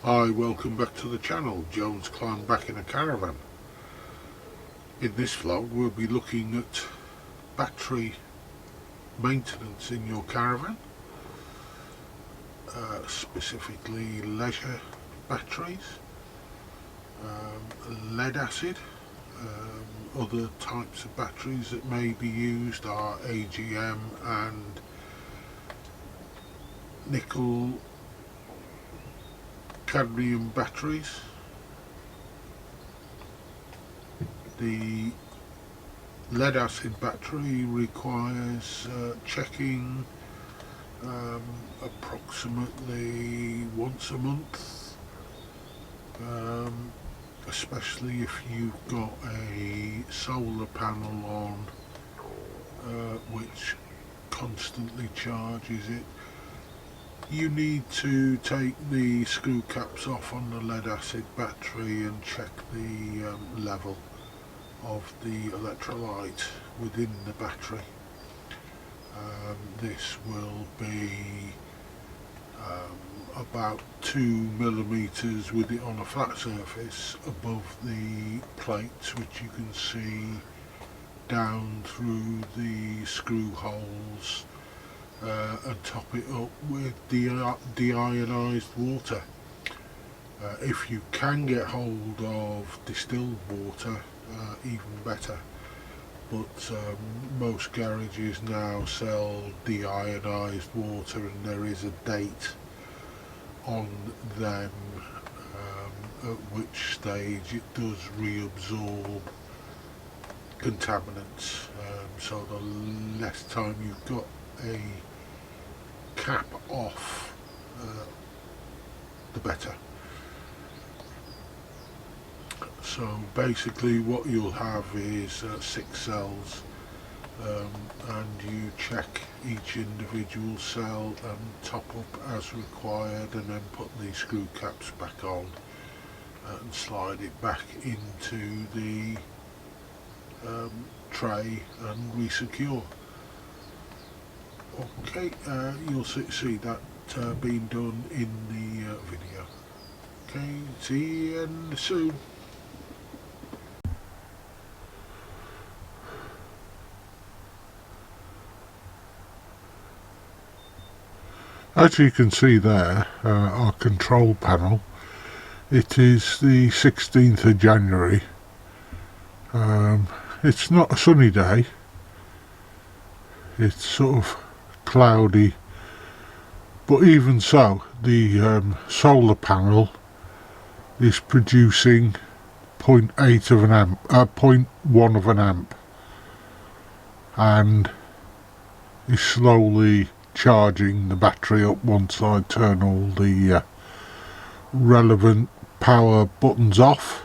Hi, welcome back to the channel. Jones Clan back in a caravan. In this vlog we'll be looking at battery maintenance in your caravan, specifically leisure batteries, lead acid. Other types of batteries that may be used are AGM and nickel cadmium batteries. The lead acid battery requires checking approximately once a month, especially if you've got a solar panel on which constantly charges it. You need to take the screw caps off on the lead acid battery and check the level of the electrolyte within the battery. This will be about 2 millimeters with it on a flat surface above the plates, which you can see down through the screw holes, and top it up with deionized water. If you can get hold of distilled water, even better, but most garages now sell deionized water, and there is a date on them at which stage it does reabsorb contaminants, so the less time you've got a cap off, the better. So basically what you'll have is 6 cells, and you check each individual cell and top up as required, and then put the screw caps back on and slide it back into the tray and resecure. Okay, you'll see that being done in the video. Okay, see you soon. As you can see there, our control panel, it is the 16th of January. It's not a sunny day, it's sort of cloudy, but even so the solar panel is producing 0.8 of an amp, 0.1 of an amp, and is slowly charging the battery up once I turn all the relevant power buttons off.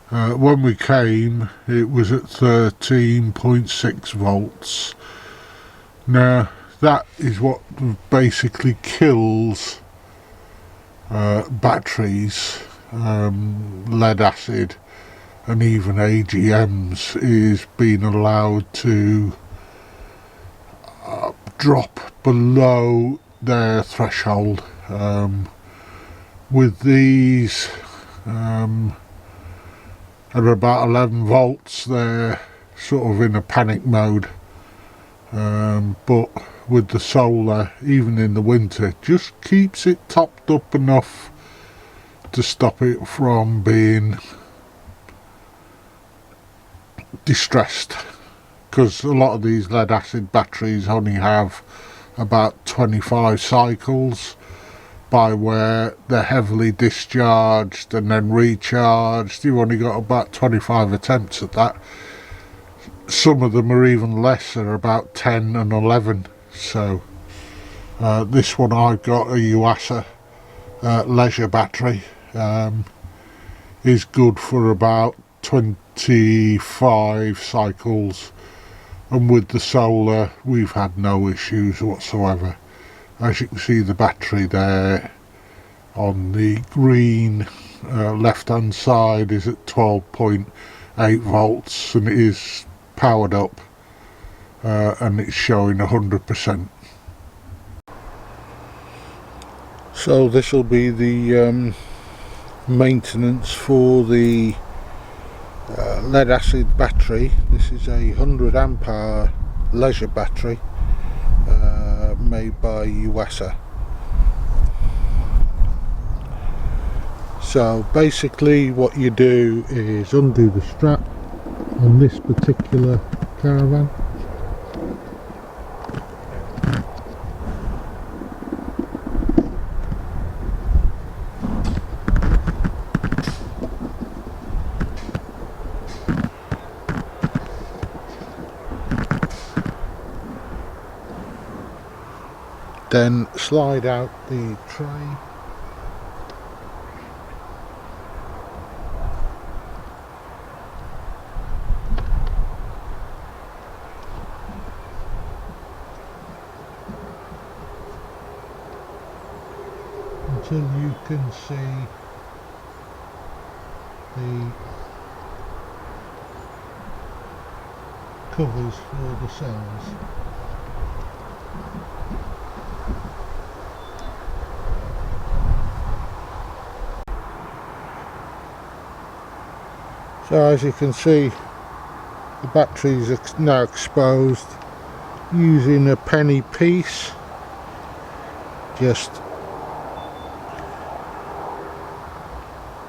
When we came it was at 13.6 volts. Now that is what basically kills batteries, lead acid and even AGMs, is being allowed to drop below their threshold. With these at about 11 volts they're sort of in a panic mode, but with the solar, even in the winter, just keeps it topped up enough to stop it from being distressed, because a lot of these lead acid batteries only have about 25 cycles, by where they're heavily discharged and then recharged. You've only got about 25 attempts at that. Some of them are even less, they're about 10 and 11. So this one I've got, a UASA leisure battery, is good for about 25 cycles, and with the solar we've had no issues whatsoever. As you can see, the battery there on the green left hand side is at 12.8 volts, and it is powered up, and it's showing 100%. So this will be the maintenance for the lead acid battery. This is a 100 amp hour leisure battery made by USA. So basically what you do is undo the strap on this particular Caravan. Then slide out the tray. Until you can see the covers for the cells. So as you can see, the battery is now exposed. Using a penny piece, just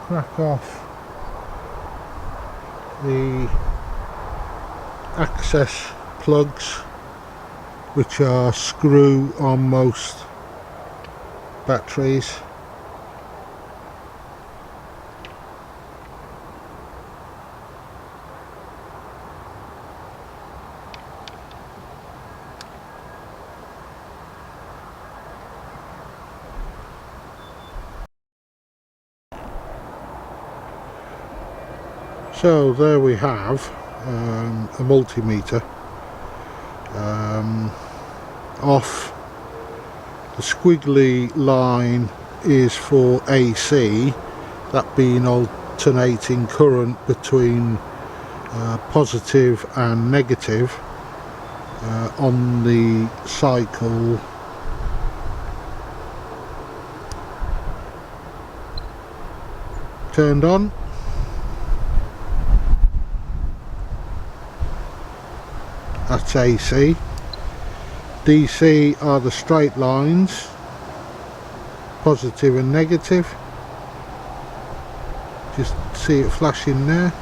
crack off the access plugs, which are screw on most batteries. So there we have a multimeter. Off the squiggly line is for AC, that being alternating current between positive and negative on the cycle. Turned on. That's AC. DC are the straight lines, positive and negative. Just see it flashing there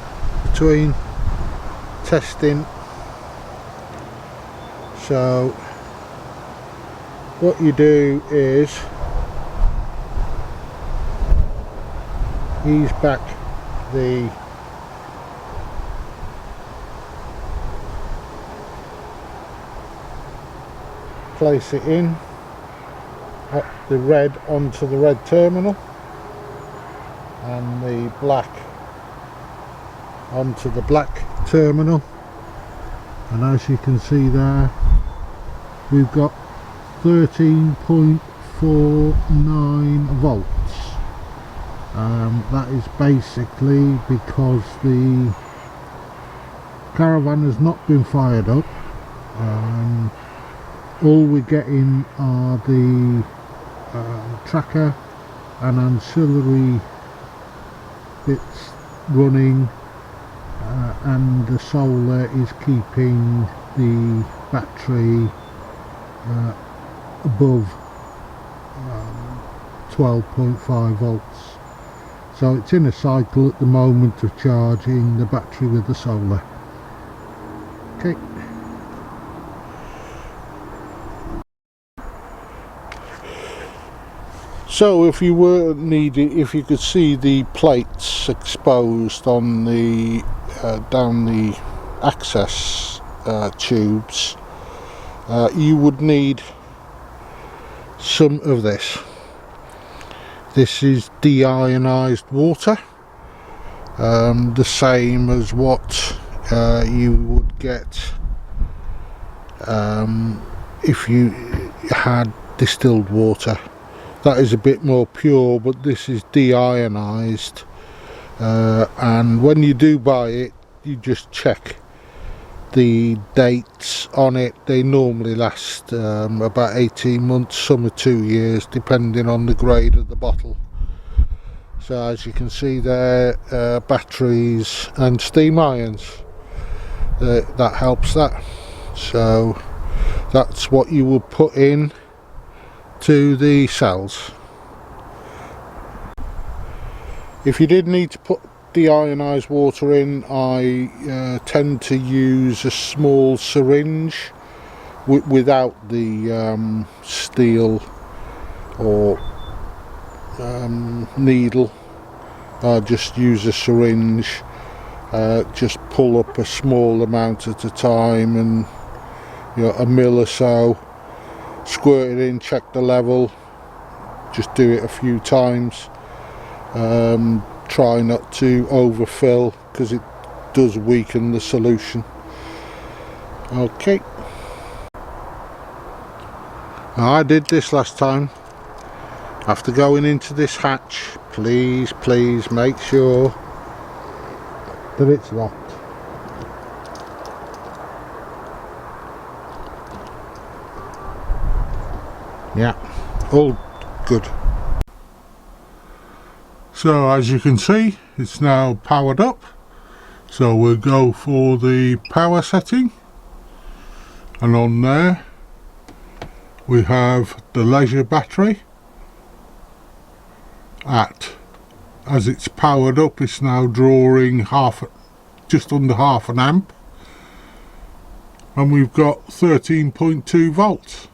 between testing. So what you do is ease back the place it in at the red onto the red terminal and the black onto the black terminal, and as you can see there, we've got 13.49 volts. That is basically because the Caravan has not been fired up. All we're getting are the tracker and ancillary bits running, and the solar is keeping the battery above 12.5 volts. So it's in a cycle at the moment of charging the battery with the solar. Okay. So if you were needed, if you could see the plates exposed on the down the access tubes, you would need some of this. This is deionized water, the same as what you would get if you had distilled water. That is a bit more pure, but this is deionized, and when you do buy it, you just check the dates on it. They normally last about 18 months, some are 2 years, depending on the grade of the bottle. So as you can see there, batteries and steam irons, that helps that. So that's what you would put in to the cells. If you did need to put deionized water in, I tend to use a small syringe without the steel or needle. I just use a syringe, just pull up a small amount at a time, and a mil or so, squirt it in, check the level, just do it a few times. Try not to overfill because it does weaken the solution. Okay, I did this last time. After going into this hatch, please make sure that it's locked. Yeah, all good. So as you can see, it's now powered up. So we'll go for the power setting, and on there we have the leisure battery. As it's powered up, it's now drawing just under half an amp, and we've got 13.2 volts,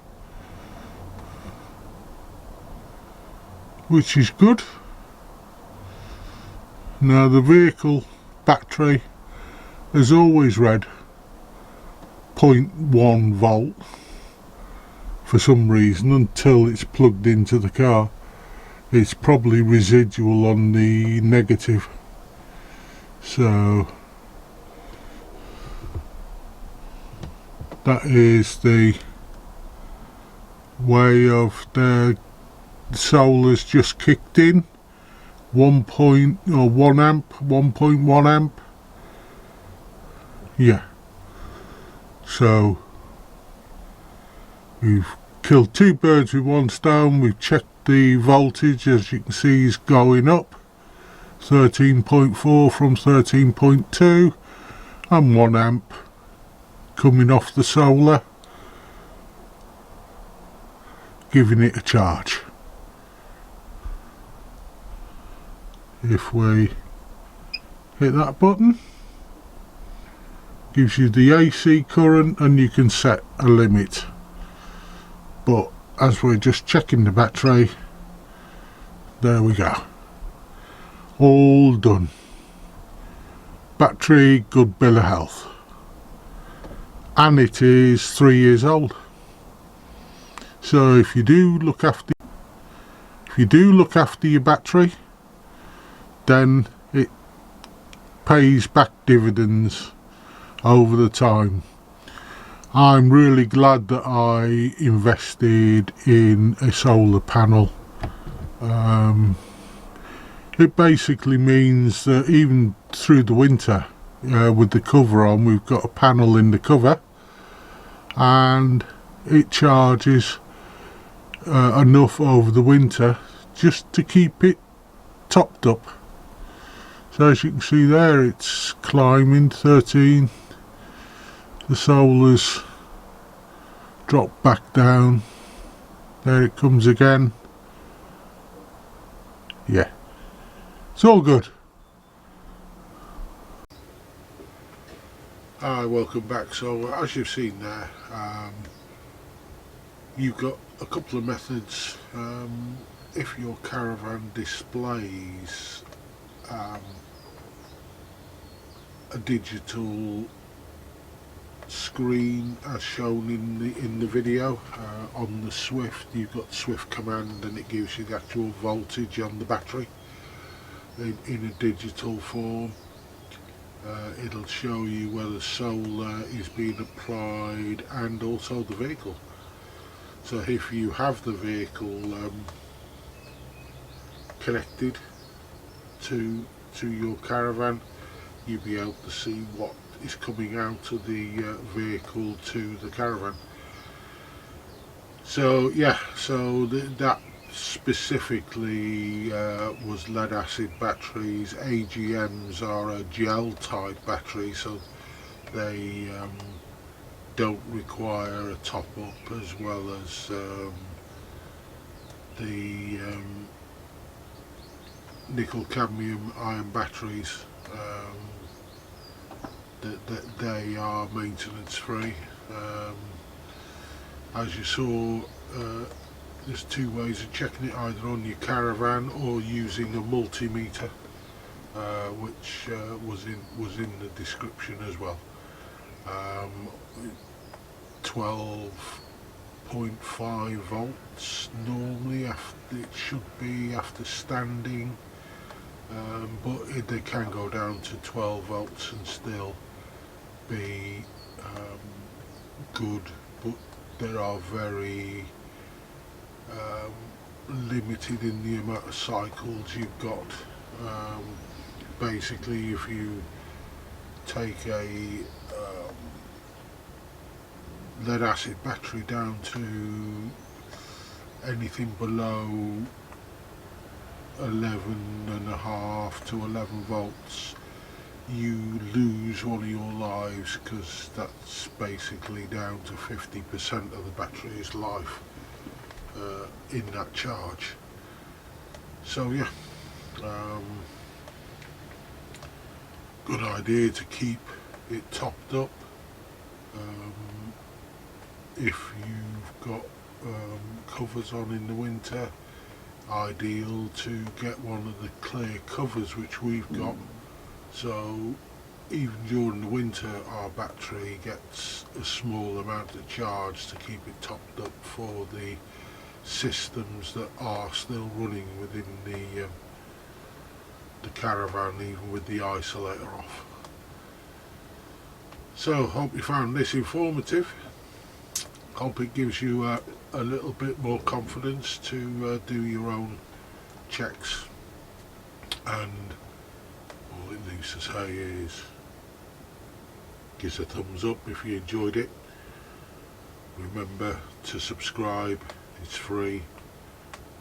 which is good. Now the vehicle battery has always read 0.1 volt for some reason until it's plugged into the car. It's probably residual on the negative. So that is the way of the solar's just kicked in. 1 amp, 1.1 amp. Yeah. So we've killed two birds with one stone. We've checked the voltage, as you can see, is going up. 13.4 from 13.2, and 1 amp coming off the solar, giving it a charge. If we hit that button, gives you the AC current, and you can set a limit. But as we're just checking the battery, there we go, all done. Battery, good bill of health, and it is 3 years old. So if you do look after your battery, then it pays back dividends over the time. I'm really glad that I invested in a solar panel. It basically means that even through the winter, with the cover on, we've got a panel in the cover, and it charges enough over the winter just to keep it topped up. So as you can see there, it's climbing 13. The solar's dropped back down. There it comes again. Yeah, it's all good. Hi, welcome back. So as you've seen there, you've got a couple of methods. If your Caravan displays a digital screen as shown in the video, on the Swift you've got Swift command, and it gives you the actual voltage on the battery in a digital form. It'll show you whether solar is being applied and also the vehicle. So if you have the vehicle connected to your Caravan, you'll be able to see what is coming out of the vehicle to the caravan. So yeah, so that specifically was lead acid batteries. AGMs are a gel type battery, so they don't require a top up, as well as the nickel cadmium ion batteries. That they are maintenance free. As you saw, there's two ways of checking it, either on your Caravan or using a multimeter, which was in the description as well. 12.5 volts normally, it should be after standing, but they can go down to 12 volts and still be good, but they are very limited in the amount of cycles you've got. Basically, if you take a lead acid battery down to anything below 11.5 to 11 volts, you lose one of your lives, because that's basically down to 50% of the battery's life in that charge. So yeah, good idea to keep it topped up. If you've got covers on in the winter, ideal to get one of the clear covers, which we've got. So even during the winter, our battery gets a small amount of charge to keep it topped up for the systems that are still running within the Caravan, even with the isolator off. So hope you found this informative. Hope it gives you a little bit more confidence to do your own checks, and all it leaves to say is give us a thumbs up if you enjoyed it. Remember to subscribe, it's free.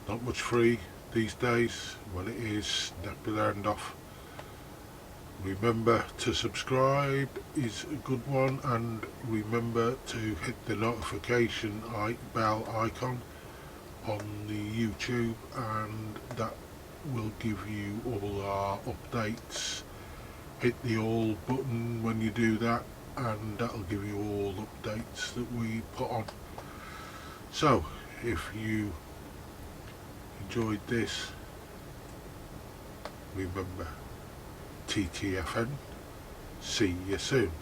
Not much free these days. When it is, snap your hand off. Remember to subscribe is a good one, and remember to hit the notification bell icon on the YouTube, and that will give you all our updates. Hit the all button when you do that, and that'll give you all updates that we put on. So if you enjoyed this, remember, TTFN, see you soon.